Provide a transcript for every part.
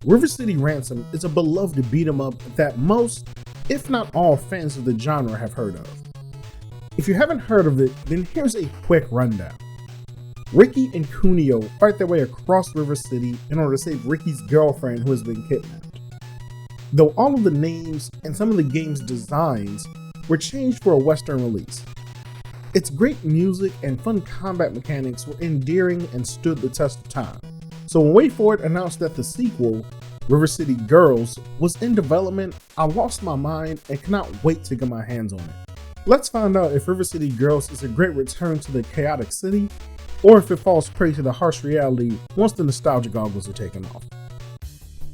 River City Ransom is a beloved beat-em-up that most, if not all, fans of the genre have heard of. If you haven't heard of it, then here's a quick rundown. Ricky and Kunio fight their way across River City in order to save Ricky's girlfriend who has been kidnapped. Though all of the names and some of the game's designs were changed for a Western release, its great music and fun combat mechanics were endearing and stood the test of time. So when WayForward announced that the sequel, River City Girls, was in development, I lost my mind and cannot wait to get my hands on it. Let's find out if River City Girls is a great return to the chaotic city, or if it falls prey to the harsh reality once the nostalgia goggles are taken off.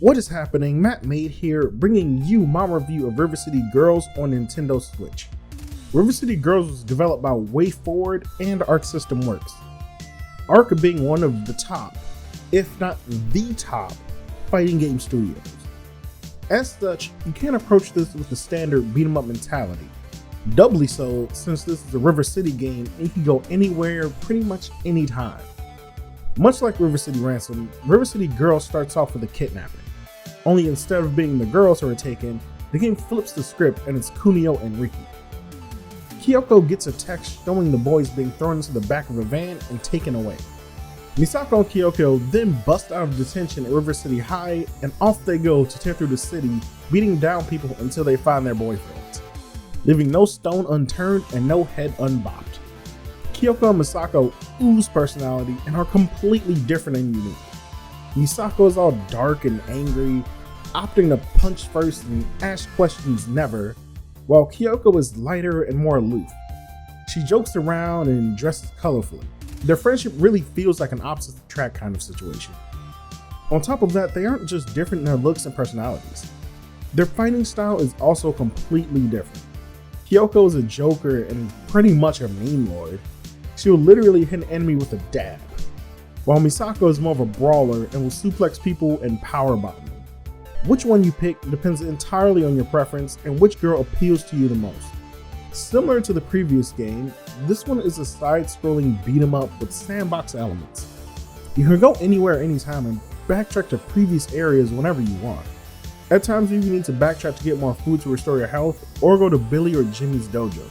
What is happening? Mattmade here, bringing you my review of River City Girls on Nintendo Switch. River City Girls was developed by WayForward and Arc System Works. Arc being one of the top, if not the top, fighting game studios. As such, you can't approach this with the standard beat 'em up mentality. Doubly so since this is a River City game and you can go anywhere pretty much anytime. Much like River City Ransom, River City Girls starts off with a kidnapping. Only instead of being the girls who are taken, the game flips the script and it's Kunio and Ricky. Kyoko gets a text showing the boys being thrown into the back of a van and taken away. Misako and Kyoko then bust out of detention at River City High and off they go to tear through the city, beating down people until they find their boyfriends, leaving no stone unturned and no head unbopped. Kyoko and Misako ooze personality and are completely different and unique. Misako is all dark and angry, opting to punch first and ask questions never, while Kyoko is lighter and more aloof. She jokes around and dresses colorfully. Their friendship really feels like an opposite attract kind of situation. On top of that, they aren't just different in their looks and personalities. Their fighting style is also completely different. Kyoko is a joker and pretty much a meme lord. She will literally hit an enemy with a dab, while Misako is more of a brawler and will suplex people and powerbomb them. Which one you pick depends entirely on your preference and which girl appeals to you the most. Similar to the previous game, this one is a side-scrolling beat-em-up with sandbox elements. You can go anywhere anytime and backtrack to previous areas whenever you want. At times you need to backtrack to get more food to restore your health, or go to Billy or Jimmy's dojos.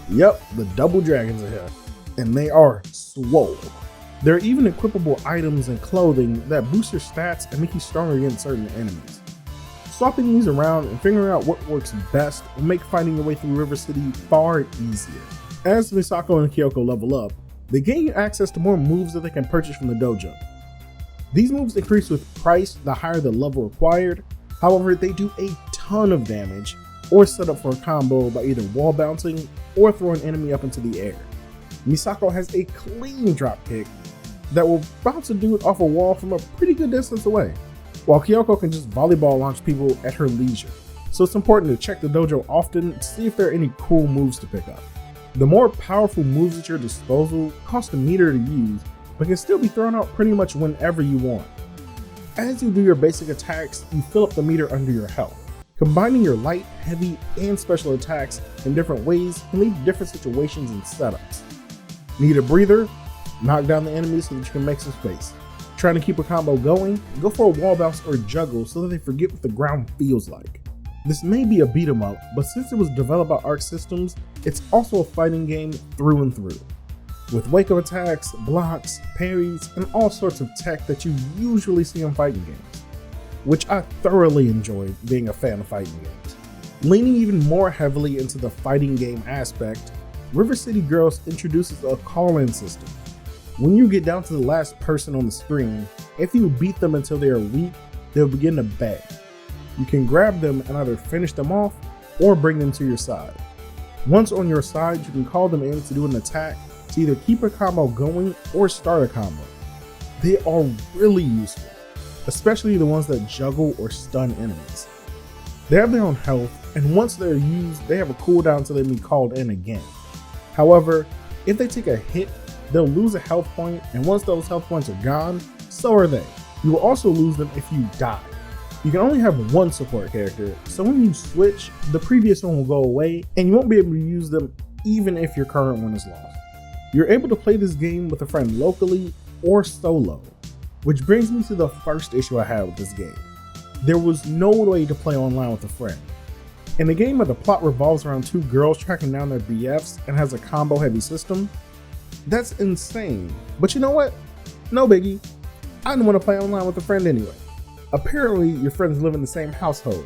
Yep, the double dragons are here, and they are swole. There are even equipable items and clothing that boost your stats and make you stronger against certain enemies. Swapping these around and figuring out what works best will make finding your way through River City far easier. As Misako and Kyoko level up, they gain access to more moves that they can purchase from the dojo. These moves increase with price the higher the level required, however they do a ton of damage or set up for a combo by either wall bouncing or throwing an enemy up into the air. Misako has a clean drop kick that will bounce a dude off a wall from a pretty good distance away, while Kyoko can just volleyball launch people at her leisure. So it's important to check the dojo often to see if there are any cool moves to pick up. The more powerful moves at your disposal cost a meter to use, but can still be thrown out pretty much whenever you want. As you do your basic attacks, you fill up the meter under your health. Combining your light, heavy, and special attacks in different ways can lead to different situations and setups. Need a breather? Knock down the enemies so that you can make some space. Trying to keep a combo going? Go for a wall bounce or juggle so that they forget what the ground feels like. This may be a beat 'em up, but since it was developed by Arc Systems, it's also a fighting game through and through, with wake-up attacks, blocks, parries, and all sorts of tech that you usually see in fighting games, which I thoroughly enjoyed being a fan of fighting games. Leaning even more heavily into the fighting game aspect, River City Girls introduces a call-in system. When you get down to the last person on the screen, if you beat them until they are weak, they'll begin to beg. You can grab them and either finish them off or bring them to your side. Once on your side, you can call them in to do an attack to either keep a combo going or start a combo. They are really useful, especially the ones that juggle or stun enemies. They have their own health, and once they're used, they have a cooldown until they be called in again. However, if they take a hit, they'll lose a health point, and once those health points are gone, so are they. You will also lose them if you die. You can only have one support character, so when you switch, the previous one will go away, and you won't be able to use them even if your current one is lost. You're able to play this game with a friend locally or solo. Which brings me to the first issue I had with this game. There was no way to play online with a friend. In a game where the plot revolves around two girls tracking down their BFs and has a combo heavy system, that's insane. But you know what? No biggie. I didn't want to play online with a friend anyway. Apparently your friends live in the same household,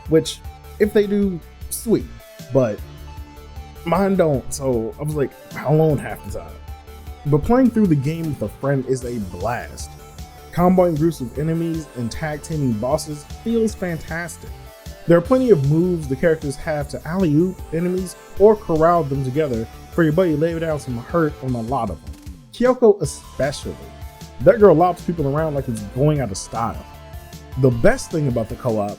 which if they do, sweet, but mine don't, so I was like alone half the time. But playing through the game with a friend is a blast. Comboing groups of enemies and tag teaming bosses feels fantastic. There are plenty of moves the characters have to alley-oop enemies or corral them together for your buddy to lay down some hurt on a lot of them. Kyoko especially. That girl lobs people around like it's going out of style. The best thing about the co-op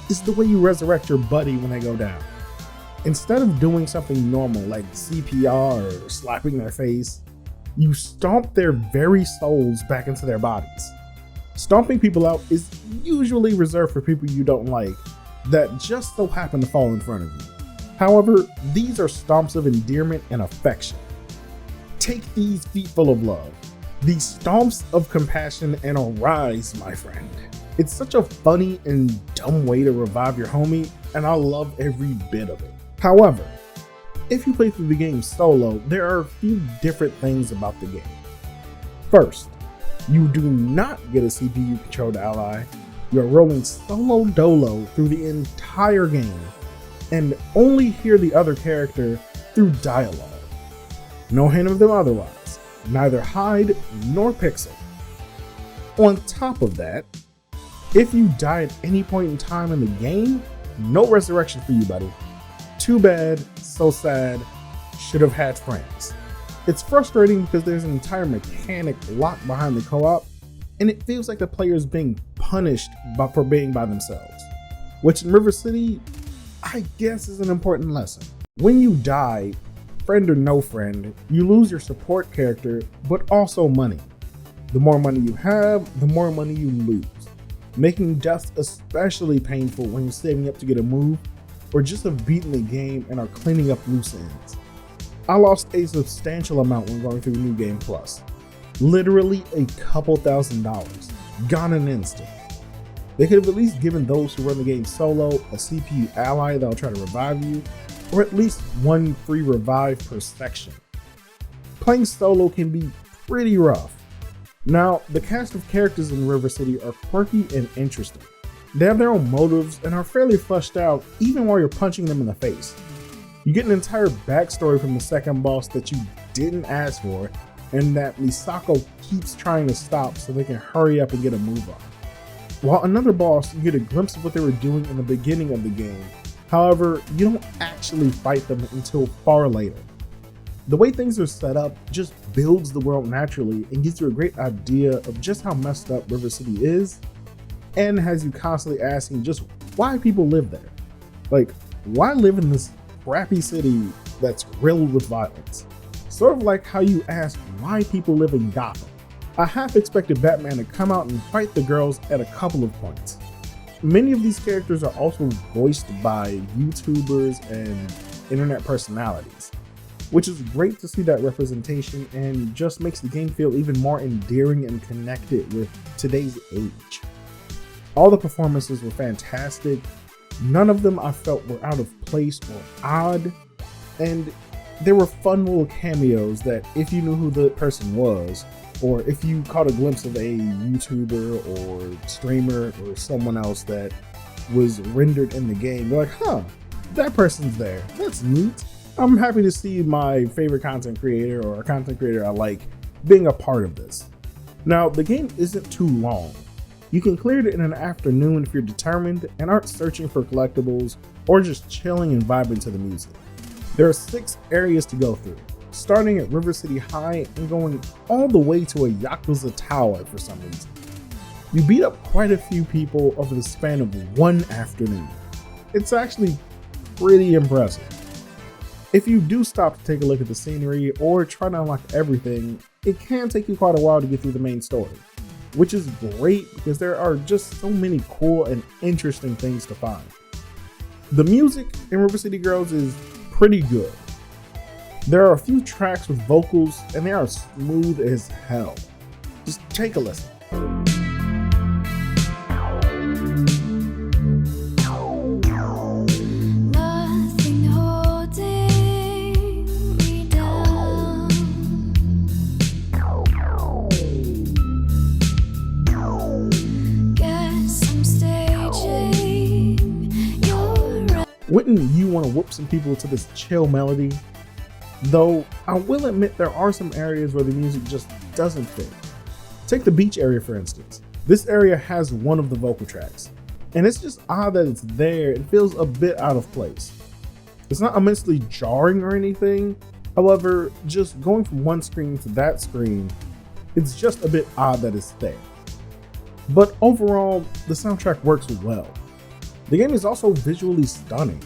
is the way you resurrect your buddy when they go down. Instead of doing something normal like CPR or slapping their face, you stomp their very souls back into their bodies. Stomping people out is usually reserved for people you don't like that just so happen to fall in front of you. However, these are stomps of endearment and affection. Take these feet full of love, these stomps of compassion, and arise, my friend. It's such a funny and dumb way to revive your homie, and I love every bit of it. However, if you play through the game solo, there are a few different things about the game. First, you do not get a CPU-controlled ally. You're rolling solo dolo through the entire game, and only hear the other character through dialogue. No hint of them otherwise, neither hide nor pixel. On top of that, if you die at any point in time in the game, no resurrection for you, buddy. Too bad, so sad, should have had friends. It's frustrating because there's an entire mechanic locked behind the co-op, and it feels like the player is being punished for being by themselves. Which in River City, I guess is an important lesson. When you die, friend or no friend, you lose your support character, but also money. The more money you have, the more money you lose, making death especially painful when you're saving up to get a move or just have beaten the game and are cleaning up loose ends. I lost a substantial amount when going through New Game Plus. Literally a couple $1,000s, gone in an instant. They could have at least given those who run the game solo a CPU ally that'll try to revive you, or at least one free revive per section. Playing solo can be pretty rough. Now, the cast of characters in River City are quirky and interesting. They have their own motives and are fairly fleshed out even while you're punching them in the face. You get an entire backstory from the second boss that you didn't ask for and that Misako keeps trying to stop so they can hurry up and get a move on. While another boss, you get a glimpse of what they were doing in the beginning of the game. However, you don't actually fight them until far later. The way things are set up just builds the world naturally and gives you a great idea of just how messed up River City is, and has you constantly asking just why people live there. Like, why live in this crappy city that's riddled with violence? Sort of like how you ask why people live in Gotham. I half expected Batman to come out and fight the girls at a couple of points. Many of these characters are also voiced by YouTubers and internet personalities, which is great to see that representation and just makes the game feel even more endearing and connected with today's age. All the performances were fantastic. None of them I felt were out of place or odd, and there were fun little cameos that if you knew who the person was, or if you caught a glimpse of a YouTuber or streamer or someone else that was rendered in the game, you're like, huh, that person's there, that's neat. I'm happy to see my favorite content creator or a content creator I like being a part of this. Now, the game isn't too long. You can clear it in an afternoon if you're determined and aren't searching for collectibles or just chilling and vibing to the music. There are 6 areas to go through, starting at River City High and going all the way to a Yakuza tower for some reason. You beat up quite a few people over the span of one afternoon. It's actually pretty impressive. If you do stop to take a look at the scenery or try to unlock everything, it can take you quite a while to get through the main story, which is great because there are just so many cool and interesting things to find. The music in River City Girls is pretty good. There are a few tracks with vocals and they are smooth as hell. Just take a listen. Wouldn't you want to whoop some people to this chill melody? Though I will admit there are some areas where the music just doesn't fit. Take the beach area for instance. This area has one of the vocal tracks, and it's just odd that it's there. It feels a bit out of place. It's not immensely jarring or anything, however, just going from one screen to that screen, it's just a bit odd that it's there. But overall, the soundtrack works well. The game is also visually stunning.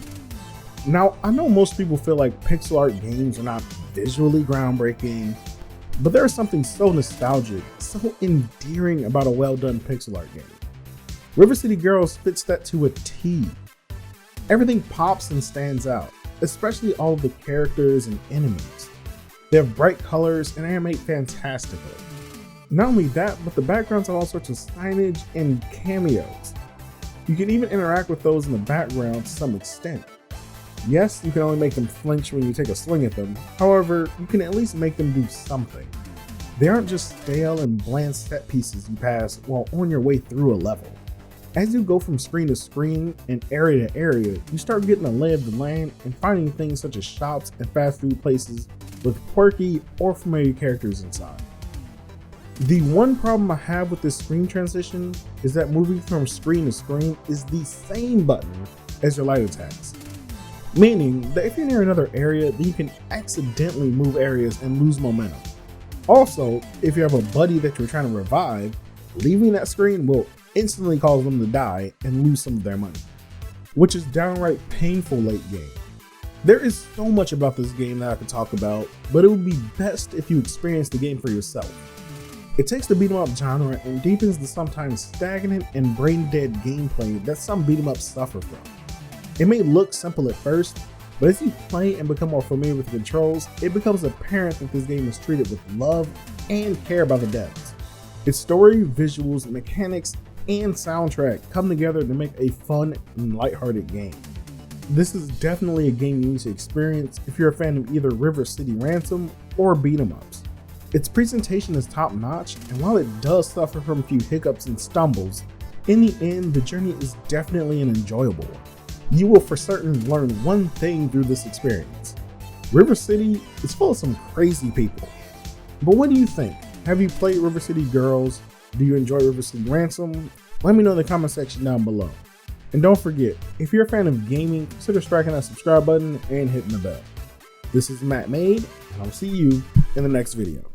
Now, I know most people feel like pixel art games are not visually groundbreaking, but there is something so nostalgic, so endearing about a well-done pixel art game. River City Girls fits that to a T. Everything pops and stands out, especially all of the characters and enemies. They have bright colors and animate fantastically. Not only that, but the backgrounds have all sorts of signage and cameos. You can even interact with those in the background to some extent. Yes, you can only make them flinch when you take a swing at them, however, you can at least make them do something. They aren't just stale and bland set pieces you pass while on your way through a level. As you go from screen to screen and area to area, you start getting a lay of the land and finding things such as shops and fast food places with quirky or familiar characters inside. The one problem I have with this screen transition is that moving from screen to screen is the same button as your light attacks. Meaning that if you're near another area, then you can accidentally move areas and lose momentum. Also, if you have a buddy that you're trying to revive, leaving that screen will instantly cause them to die and lose some of their money, which is downright painful late game. There is so much about this game that I could talk about, but it would be best if you experience the game for yourself. It takes the beat 'em up genre and deepens the sometimes stagnant and brain-dead gameplay that some beat 'em ups suffer from. It may look simple at first, but as you play and become more familiar with the controls, it becomes apparent that this game is treated with love and care by the devs. Its story, visuals, mechanics, and soundtrack come together to make a fun and lighthearted game. This is definitely a game you need to experience if you're a fan of either River City Ransom or beat 'em ups. Its presentation is top notch, and while it does suffer from a few hiccups and stumbles, in the end, the journey is definitely an enjoyable one. You will for certain learn one thing through this experience. River City is full of some crazy people. But what do you think? Have you played River City Girls? Do you enjoy River City Ransom? Let me know in the comment section down below. And don't forget, if you're a fan of gaming, consider striking that subscribe button and hitting the bell. This is Mattmade, and I'll see you in the next video.